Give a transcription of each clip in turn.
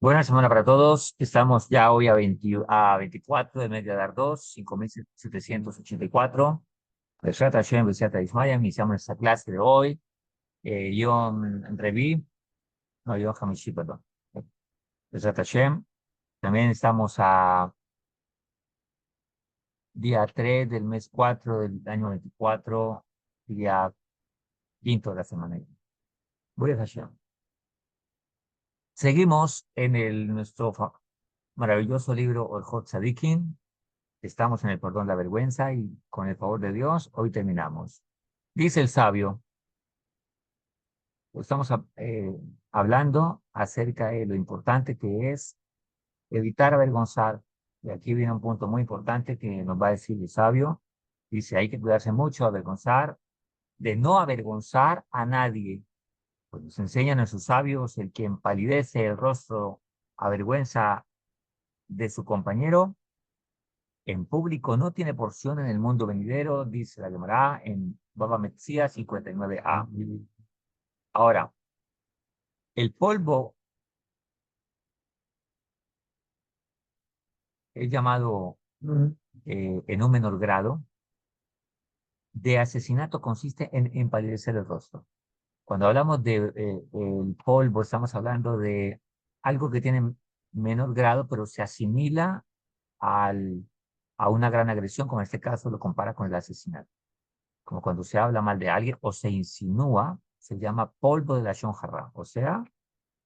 Buena semana para todos. Estamos ya hoy a 24 del mes de Adar 2, 5784. Besrat Hashem, Besrat Ismaya. Iniciamos nuestra clase de hoy. Yom Revi, no, Yom Hamishi, perdón. Besrat Hashem. También estamos a día 3 del mes 4 del año 24, día quinto de la semana. Besrat Hashem. Seguimos en nuestro maravilloso libro Orjot Tzadikim. Estamos en el perdón de la vergüenza y con el favor de Dios, hoy terminamos. Dice el sabio, estamos hablando acerca de lo importante que es evitar avergonzar. Y aquí viene un punto muy importante que nos va a decir el sabio. Dice, hay que cuidarse mucho, avergonzar, de no avergonzar a nadie. Pues nos enseñan nuestros sabios, el que empalidece el rostro, avergüenza de su compañero en público no tiene porción en el mundo venidero, dice la Gemara en Baba Metzia 59a. Ahora, el polvo es llamado en un menor grado de asesinato, consiste en empalidecer el rostro. Cuando hablamos de el polvo, estamos hablando de algo que tiene menor grado, pero se asimila al, a una gran agresión, como en este caso lo compara con el asesinato. Como cuando se habla mal de alguien o se insinúa, se llama polvo de la Shonjarra, o sea,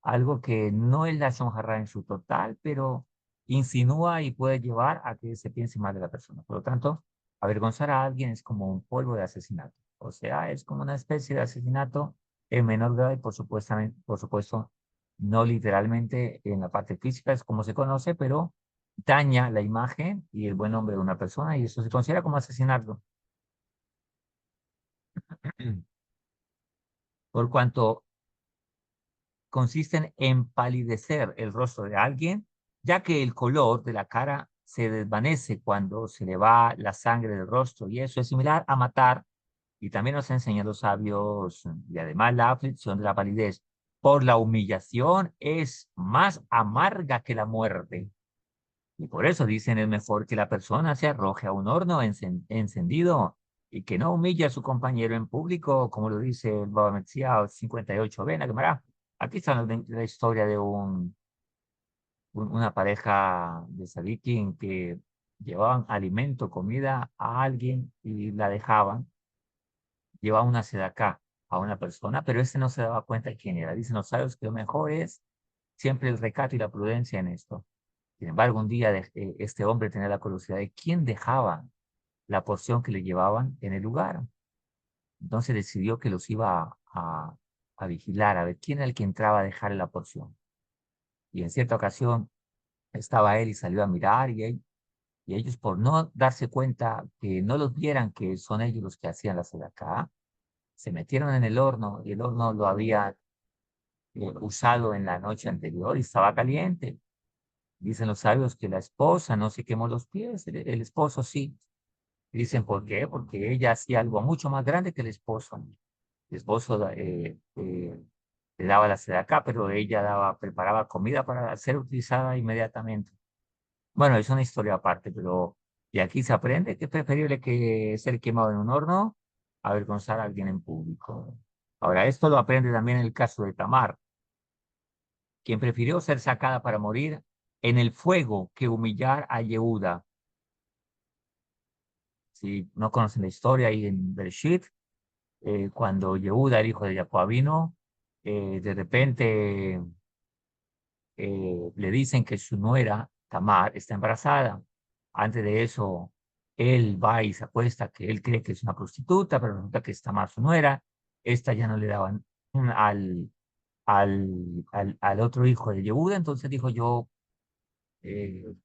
algo que no es la Shonjarra en su total, pero insinúa y puede llevar a que se piense mal de la persona. Por lo tanto, avergonzar a alguien es como un polvo de asesinato, o sea, es como una especie de asesinato en menor grado y por supuesto, no literalmente en la parte física, es como se conoce, pero daña la imagen y el buen nombre de una persona y eso se considera como asesinato. Por cuanto consisten en palidecer el rostro de alguien, ya que el color de la cara se desvanece cuando se le va la sangre del rostro y eso es similar a matar. Y también nos enseñan los sabios, y además la aflicción de la palidez por la humillación es más amarga que la muerte. Y por eso dicen es mejor que la persona se arroje a un horno encendido y que no humille a su compañero en público, como lo dice el Baba Metzia 58. Ven, la Gemara. Aquí está la historia de una pareja de Sadikin que llevaban alimento, comida a alguien y la dejaban. Llevaban una sedacá a una persona, pero ese no se daba cuenta de quién era. Dicen los sabios que lo mejor es siempre el recato y la prudencia en esto. Sin embargo, un día este hombre tenía la curiosidad de quién dejaba la porción que le llevaban en el lugar. Entonces decidió que los iba a vigilar, a ver quién era el que entraba a dejar la porción. Y en cierta ocasión estaba él y salió a mirar y ellos por no darse cuenta que no los vieran que son ellos los que hacían la sedacá, se metieron en el horno y el horno lo había usado en la noche anterior y estaba caliente. Dicen los sabios que la esposa no se quemó los pies, el esposo sí. Dicen, ¿por qué? Porque ella hacía algo mucho más grande que el esposo. El esposo le daba la acá, pero ella preparaba comida para ser utilizada inmediatamente. Bueno, es una historia aparte, pero de aquí se aprende que es preferible que ser quemado en un horno a avergonzar a alguien en público. Ahora, esto lo aprende también en el caso de Tamar, quien prefirió ser sacada para morir en el fuego que humillar a Yehuda. Si no conocen la historia, ahí en Bereshit, cuando Yehuda, el hijo de Jacob, vino, de repente le dicen que su nuera, Tamar, está embarazada. Antes de eso, él va y se acuesta que él cree que es una prostituta, pero resulta que es Tamar su nuera. Esta ya no le daban al otro hijo de Yehuda, entonces dijo yo, eh,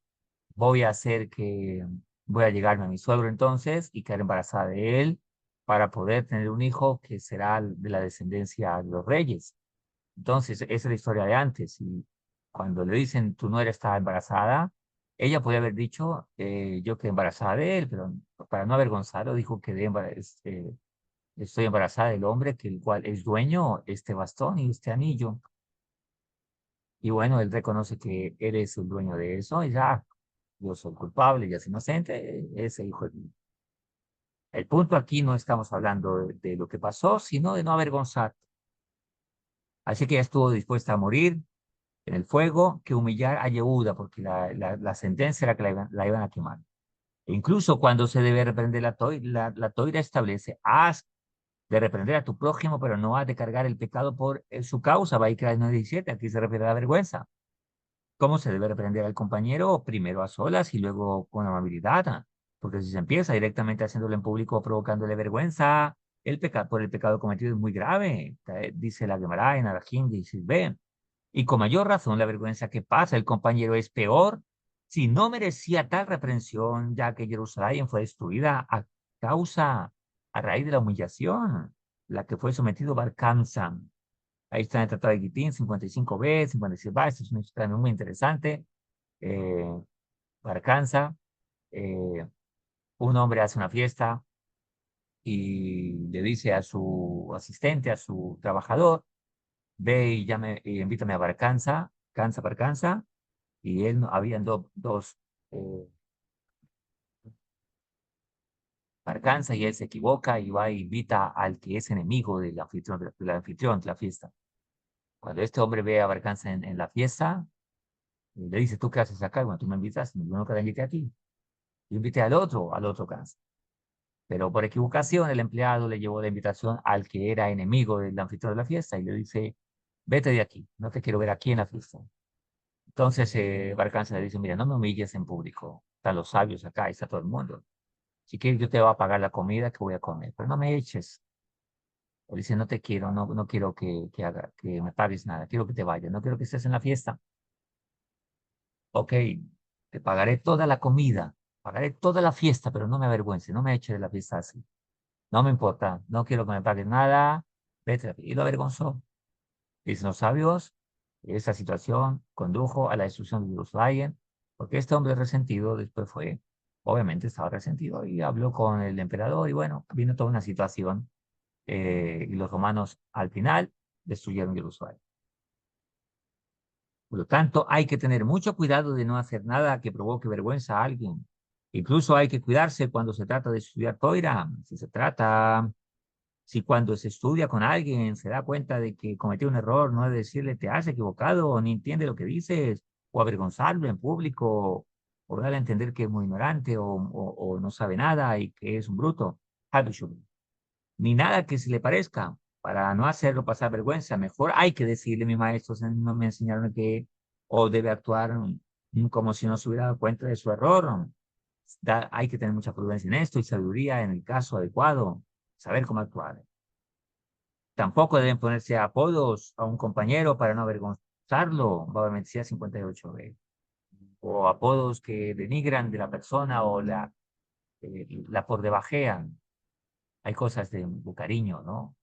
voy a hacer que, voy a llegarme a mi suegro entonces y quedar embarazada de él para poder tener un hijo que será de la descendencia de los reyes. Entonces, esa es la historia de antes. Y cuando le dicen, tu nuera está embarazada, ella podría haber dicho, yo quedé embarazada de él, pero para no avergonzarlo, dijo que estoy embarazada del hombre que el cual es dueño este bastón y este anillo. Y bueno, él reconoce que él es el dueño de eso y ya, yo soy culpable, ya es inocente, ese hijo de mí. El punto aquí no estamos hablando de lo que pasó, sino de no avergonzar. Así que ella estuvo dispuesta a morir en el fuego que humillar a Yehuda, porque la sentencia era que la iban a quemar. E incluso cuando se debe reprender la toira establece, haz de reprender a tu prójimo, pero no has de cargar el pecado por su causa. Va a ir 9:17, aquí se refiere a la vergüenza. ¿Cómo se debe reprender al compañero? Primero a solas y luego con amabilidad. Porque si se empieza directamente haciéndolo en público, provocándole vergüenza, por el pecado cometido es muy grave. Dice la Gemara en Arajim, dice, ve, y con mayor razón la vergüenza que pasa el compañero es peor si no merecía tal reprensión, ya que Jerusalén fue destruida causa, a raíz de la humillación, la que fue sometido Barcanza. Ahí está en el Tratado de Gitín, 55b, 56b, esto es una historia muy interesante. Eh, Barcanza, eh, un hombre hace una fiesta y le dice a su asistente, a su trabajador, ve y llame, y invítame a Barcanza, Barcanza, y él, habían dos eh, Barcanza, y él se equivoca y va e invita al que es enemigo del anfitrión, del anfitrión de la fiesta. Cuando este hombre ve a Barcanza en la fiesta, le dice, ¿tú qué haces acá? Bueno, tú me invitas, yo nunca te invité a ti. Yo invité al otro Gansa. Pero por equivocación el empleado le llevó la invitación al que era enemigo del anfitrión de la fiesta y le dice, vete de aquí, no te quiero ver aquí en la fiesta. Entonces Barcanza le dice, mira, no me humilles en público, están los sabios acá, está todo el mundo. Si quieres yo te voy a pagar la comida que voy a comer, pero no me eches. O dice, no te quiero, no quiero que me pagues nada, quiero que te vayas, no quiero que estés en la fiesta. Ok, te pagaré toda la comida, pagaré toda la fiesta, pero no me avergüences, no me eches de la fiesta así. No me importa, no quiero que me pagues nada, vete. Y lo avergonzó. Dicen los sabios, esa situación condujo a la destrucción de Jerusalén, porque este hombre resentido después fue, obviamente estaba resentido y habló con el emperador y bueno, vino toda una situación y los romanos al final destruyeron Jerusalén. Por lo tanto, hay que tener mucho cuidado de no hacer nada que provoque vergüenza a alguien. Incluso hay que cuidarse cuando se trata de estudiar Toira. Si cuando se estudia con alguien se da cuenta de que cometió un error, no es decirle te has equivocado, o ni entiende lo que dices, o avergonzarlo en público, o darle a entender que es muy ignorante o no sabe nada y que es un bruto. Ni nada que se le parezca, para no hacerlo pasar vergüenza. Mejor hay que decirle, mis maestros no me enseñaron que, o debe actuar como si no se hubiera dado cuenta de su error. Hay que tener mucha prudencia en esto y sabiduría en el caso adecuado, saber cómo actuar. Tampoco deben ponerse apodos a un compañero para no avergonzarlo, Baba Mencía 58b, o apodos que denigran de la persona o la por debajean. Hay cosas de cariño, ¿no?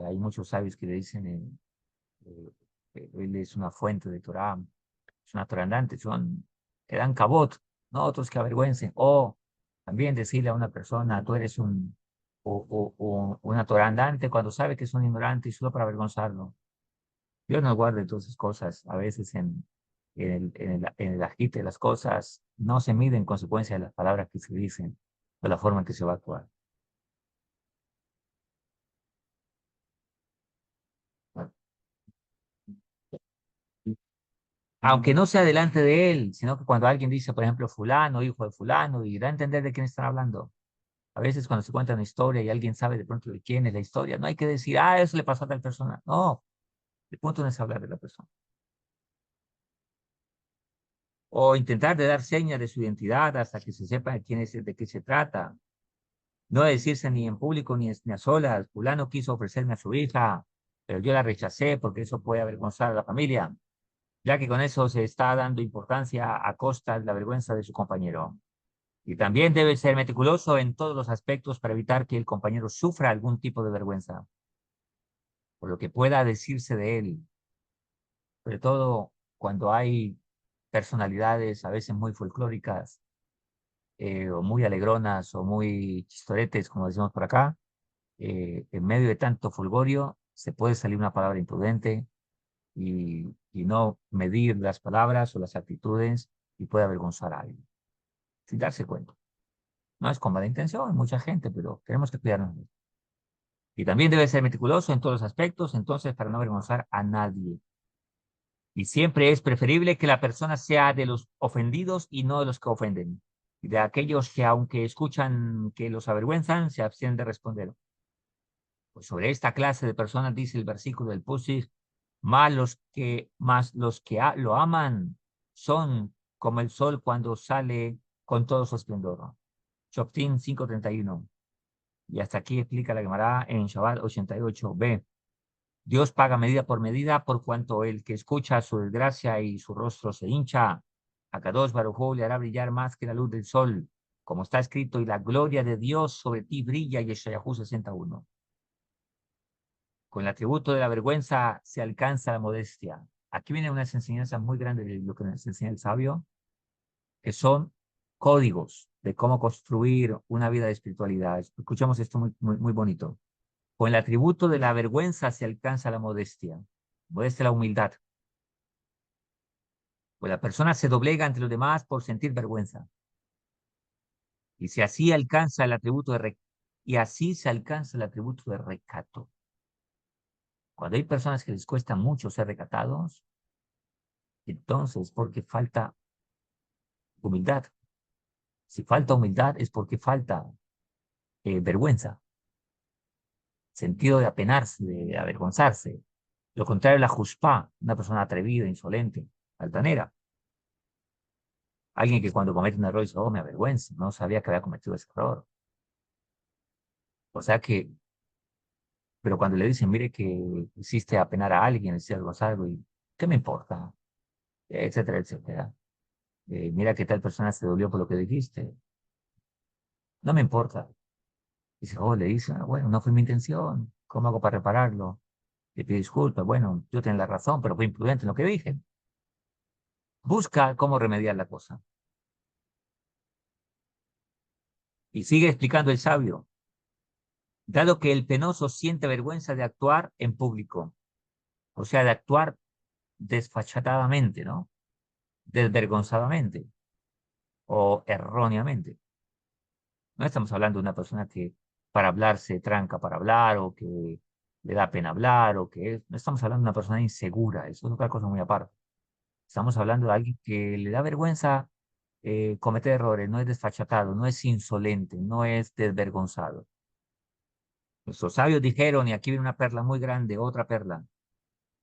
Hay muchos sabios que le dicen, él es una fuente de Torah, es una Torah andante, que dan cabot, no otros que avergüencen. O también decirle a una persona, tú eres o una Torah andante cuando sabe que es un ignorante y solo para avergonzarlo. Dios nos guarde todas esas cosas. A veces en el agite de las cosas no se mide en consecuencia de las palabras que se dicen o la forma en que se va a actuar. Aunque no sea delante de él, sino que cuando alguien dice, por ejemplo, fulano, hijo de fulano, y da a entender de quién están hablando. A veces cuando se cuenta una historia y alguien sabe de pronto de quién es la historia, no hay que decir, eso le pasó a tal persona. No, el punto no es hablar de la persona. O intentar de dar señas de su identidad hasta que se sepa de quién es, de qué se trata. No decirse ni en público ni a solas. Fulano quiso ofrecerme a su hija, pero yo la rechacé porque eso puede avergonzar a la familia, ya que con eso se está dando importancia a costa de la vergüenza de su compañero. Y también debe ser meticuloso en todos los aspectos para evitar que el compañero sufra algún tipo de vergüenza, por lo que pueda decirse de él, sobre todo cuando hay personalidades a veces muy folclóricas, o muy alegronas, o muy chistoretes, como decimos por acá. En medio de tanto fulgorio se puede salir una palabra imprudente y no medir las palabras o las actitudes y puede avergonzar a alguien sin darse cuenta. No es con mala intención, mucha gente, pero tenemos que cuidarnos. Y también debe ser meticuloso en todos los aspectos, entonces, para no avergonzar a nadie. Y siempre es preferible que la persona sea de los ofendidos y no de los que ofenden. Y de aquellos que, aunque escuchan que los avergüenzan, se abstienen de responder. Pues sobre esta clase de personas dice el versículo del Pusik, más los que lo aman son como el sol cuando sale con todo su esplendor. Shoftim 5:31. Y hasta aquí explica la Gemara en Shabbat 88b. Dios paga medida por cuanto el que escucha su desgracia y su rostro se hincha, a Kadosh Baruj Hu le hará brillar más que la luz del sol, como está escrito, y la gloria de Dios sobre ti brilla, y Yeshayahu 61. Con el atributo de la vergüenza se alcanza la modestia. Aquí viene una enseñanza muy grande de lo que nos enseña el sabio, que son códigos de cómo construir una vida de espiritualidad. Escuchamos esto muy, muy, muy bonito. Con el atributo de la vergüenza se alcanza la modestia. Modestia la humildad. Pues la persona se doblega ante los demás por sentir vergüenza. Y si así alcanza el atributo y así se alcanza el atributo de recato. Cuando hay personas que les cuesta mucho ser recatados, entonces porque falta humildad. Si falta humildad es porque falta vergüenza, sentido de apenarse, de avergonzarse. Lo contrario, la juspá, una persona atrevida, insolente, altanera. Alguien que cuando comete un error dice, oh, me avergüenza, no sabía que había cometido ese error. O sea que, pero cuando le dicen, mire que hiciste apenar a alguien, hiciste algo, y ¿qué me importa? Etcétera, etcétera. Mira que tal persona se dolió por lo que dijiste. No me importa. Dice, oh, le dice, "Ah, bueno, no fue mi intención. ¿Cómo hago para repararlo? Le pido disculpas. Bueno, yo tengo la razón, pero fui imprudente en lo que dije. Busca cómo remediar la cosa. Y sigue explicando el sabio. Dado que el penoso siente vergüenza de actuar en público, o sea, de actuar desfachatadamente, ¿no? Desvergonzadamente o erróneamente. No estamos hablando de una persona que para hablar se tranca para hablar o que le da pena hablar o que no estamos hablando de una persona insegura, eso es otra cosa muy aparte. Estamos hablando de alguien que le da vergüenza cometer errores, no es desfachatado, no es insolente, no es desvergonzado. Nuestros sabios dijeron, y aquí viene una perla muy grande, otra perla,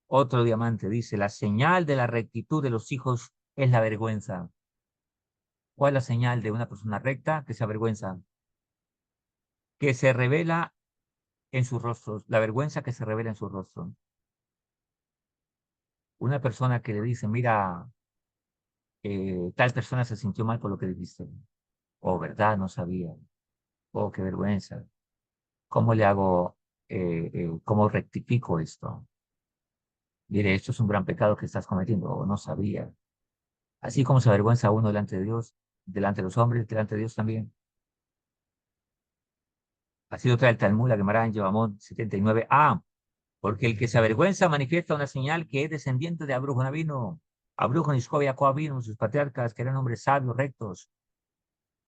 otro diamante, dice, la señal de la rectitud de los hijos es la vergüenza. ¿Cuál es la señal de una persona recta que se avergüenza? Que se revela en sus rostros, la vergüenza que se revela en su rostro. Una persona que le dice, mira, tal persona se sintió mal por lo que dijiste. Oh, verdad, no sabía. Oh, qué vergüenza. ¿Cómo le hago, cómo rectifico esto? Mire, esto es un gran pecado que estás cometiendo. Oh, no sabía. Así como se avergüenza uno delante de Dios, delante de los hombres, delante de Dios también. Así lo trae el Talmud, la Gemara en Yevamot 79a. Porque el que se avergüenza manifiesta una señal que es descendiente de Abraham vino. Abraham, Iscob y Jacob vino, sus patriarcas, que eran hombres sabios, rectos.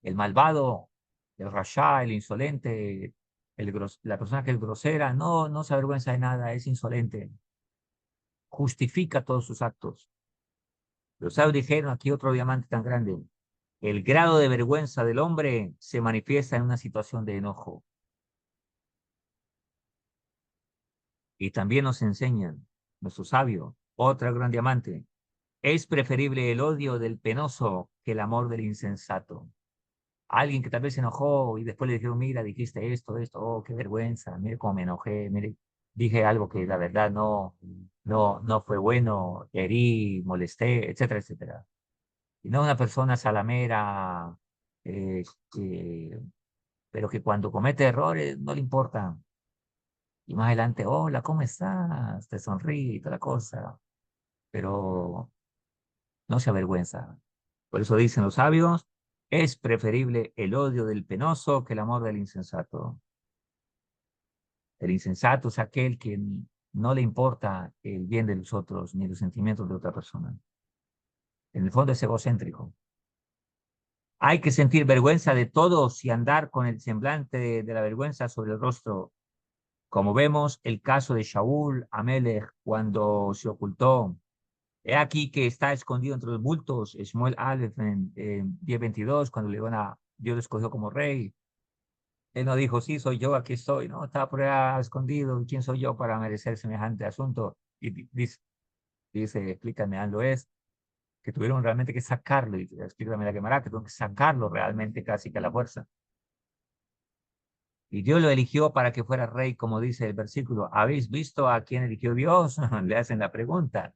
El malvado, el rasha, el insolente, la persona que es grosera, no se avergüenza de nada, es insolente. Justifica todos sus actos. Los sabios dijeron, aquí otro diamante tan grande. El grado de vergüenza del hombre se manifiesta en una situación de enojo. Y también nos enseñan, nuestro sabio, otro gran diamante. Es preferible el odio del penoso que el amor del insensato. Alguien que tal vez se enojó y después le dijeron, mira, dijiste esto, oh, qué vergüenza, mire cómo me enojé, mire, dije algo que la verdad no fue bueno, herí, molesté, etcétera, etcétera. Y no una persona salamera, eh, que- pero que cuando comete errores no le importa. Y más adelante, hola, ¿cómo estás? Te sonríe y toda la cosa, pero no se avergüenza. Por eso dicen los sabios, es preferible el odio del penoso que el amor del insensato. El insensato es aquel que no le importa el bien de los otros ni los sentimientos de otra persona. En el fondo es egocéntrico. Hay que sentir vergüenza de todos y andar con el semblante de la vergüenza sobre el rostro. Como vemos el caso de Shaul Amelech cuando se ocultó. He aquí que está escondido entre los bultos. Shmuel Aleph en 10:22, cuando Dios lo escogió como rey. Él no dijo, sí, soy yo, aquí estoy. No, estaba por allá escondido. ¿Quién soy yo para merecer semejante asunto? Y dice, explícame, lo es, que tuvieron realmente que sacarlo. Y explícame la quemará, que tuvieron que sacarlo realmente casi que a la fuerza. Y Dios lo eligió para que fuera rey, como dice el versículo. ¿Habéis visto a quién eligió Dios? Le hacen la pregunta.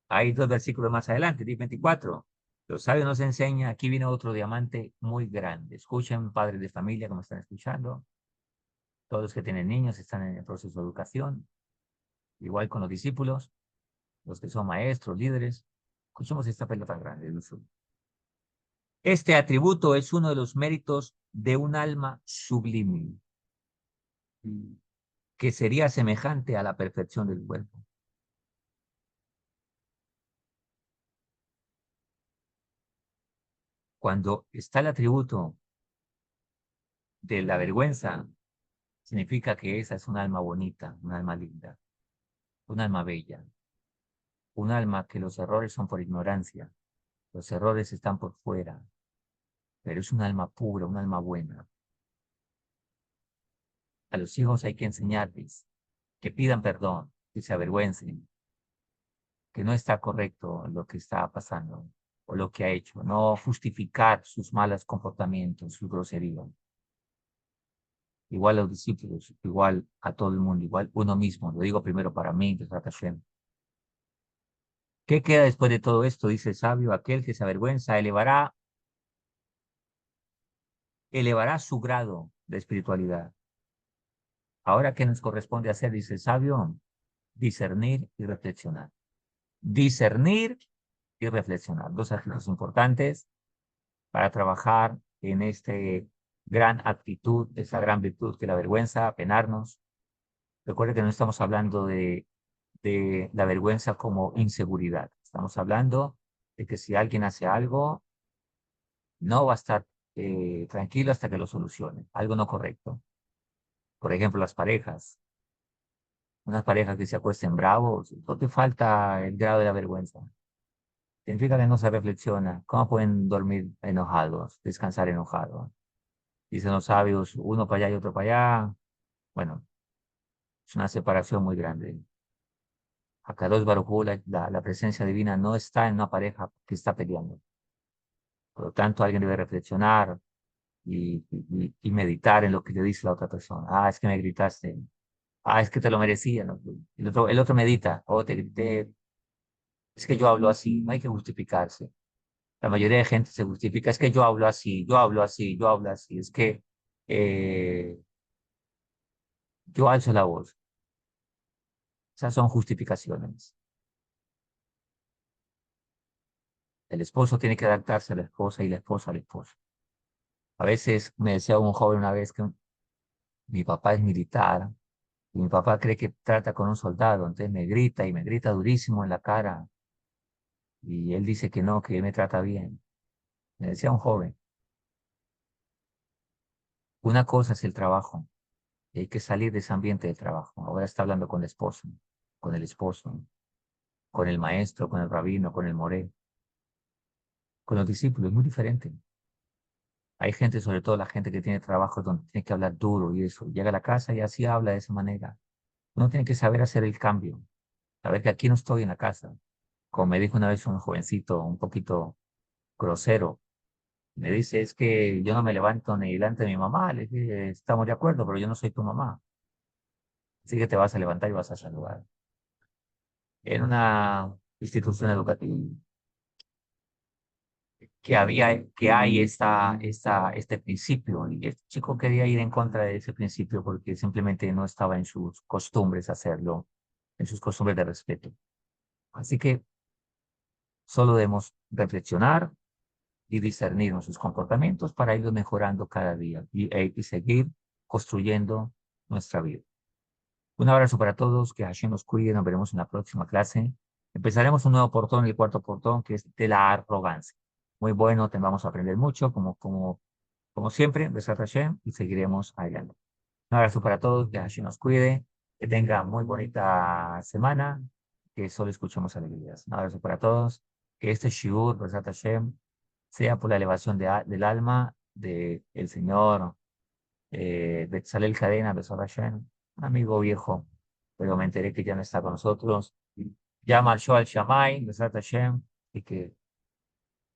Hay dos versículos más adelante, 10:24. Los sabios nos enseñan, aquí viene otro diamante muy grande. Escuchen, padres de familia, como están escuchando. Todos los que tienen niños están en el proceso de educación. Igual con los discípulos, los que son maestros, líderes. Escuchemos esta pelota grande. Este atributo es uno de los méritos de un alma sublime, que sería semejante a la perfección del cuerpo. Cuando está el atributo de la vergüenza, significa que esa es un alma bonita, un alma linda, un alma bella, un alma que los errores son por ignorancia, los errores están por fuera, pero es un alma pura, un alma buena. A los hijos hay que enseñarles que pidan perdón, que se avergüencen, que no está correcto lo que está pasando o lo que ha hecho, no justificar sus malos comportamientos, su grosería. Igual a los discípulos, igual a todo el mundo, igual uno mismo. Lo digo primero para mí, ¿qué queda después de todo esto? Dice el sabio, aquel que se avergüenza elevará su grado de espiritualidad. Ahora, ¿qué nos corresponde hacer? Dice el sabio, discernir y reflexionar. Discernir y reflexionar. Dos aspectos importantes para trabajar en este gran actitud, esa gran virtud que la vergüenza, apenarnos. Recuerde que no estamos hablando de la vergüenza como inseguridad. Estamos hablando de que si alguien hace algo, no va a estar tranquilo hasta que lo solucione. Algo no correcto. Por ejemplo, las parejas. Unas parejas que se acuesten bravos, no te falta el grado de la vergüenza. Significa que no se reflexiona. ¿Cómo pueden dormir enojados, descansar enojados? Dicen los sabios, uno para allá y otro para allá. Bueno, es una separación muy grande. Acá dos Baruj la presencia divina no está en una pareja que está peleando. Por lo tanto, alguien debe reflexionar y meditar en lo que le dice la otra persona. Ah, es que me gritaste. Ah, es que te lo merecía, ¿no? El otro medita. Oh, te grité. Es que yo hablo así. No hay que justificarse. La mayoría de gente se justifica. Es que yo hablo así, yo hablo así, yo hablo así. Es que eh, yo alzo la voz. Esas son justificaciones. El esposo tiene que adaptarse a la esposa y la esposa al esposo. A veces me decía un joven una vez que mi papá es militar y mi papá cree que trata con un soldado, entonces me grita y me grita durísimo en la cara y él dice que no, que él me trata bien. Me decía un joven, una cosa es el trabajo y hay que salir de ese ambiente de trabajo. Ahora está hablando con la esposa, con el esposo, con el maestro, con el rabino, con el moré, con los discípulos, es muy diferente. Hay gente, sobre todo la gente que tiene trabajo donde tiene que hablar duro y eso, llega a la casa y así habla de esa manera. Uno tiene que saber hacer el cambio, saber que aquí no estoy en la casa. Como me dijo una vez un jovencito un poquito grosero, me dice, es que yo no me levanto ni delante de mi mamá. Le dije, estamos de acuerdo, pero yo no soy tu mamá. Así que te vas a levantar y vas a saludar. En una institución educativa que hay este principio, y este chico quería ir en contra de ese principio porque simplemente no estaba en sus costumbres hacerlo, en sus costumbres de respeto. Así que solo debemos reflexionar y discernir nuestros comportamientos para irlos mejorando cada día y seguir construyendo nuestra vida. Un abrazo para todos, que Hashem nos cuide, nos veremos en la próxima clase. Empezaremos un nuevo portón, el cuarto portón, que es de la arrogancia. Muy bueno, te vamos a aprender mucho, como siempre, Besat Hashem, y seguiremos adelante. Un abrazo para todos, que Hashem nos cuide, que tengan muy bonita semana, que solo escuchemos alegrías. Un abrazo para todos, que este Shiur, Besat Hashem, sea por la elevación del alma del Señor Betzalel Cadena, Besat Hashem, un amigo viejo, pero me enteré que ya no está con nosotros. Ya marchó al Shammai, Besat Hashem, y que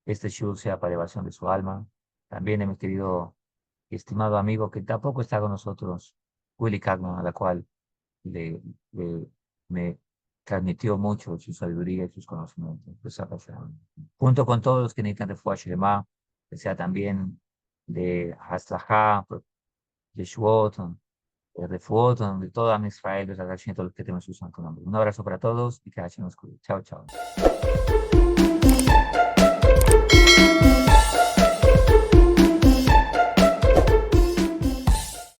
este Shiur sea para elevación de su alma. También a mi querido y estimado amigo que tampoco está con nosotros, Willy Cagman, a la cual le, me transmitió mucho su sabiduría y sus conocimientos. Besat Hashem. Junto con todos los que necesitan refuah Shlema, que sea también de Haslajá, Yeshuot, refuot, de todo Am Israel, de todos los que tenemos su santo nombre. Un abrazo para todos y que Hashem nos cuide. Chao, chao.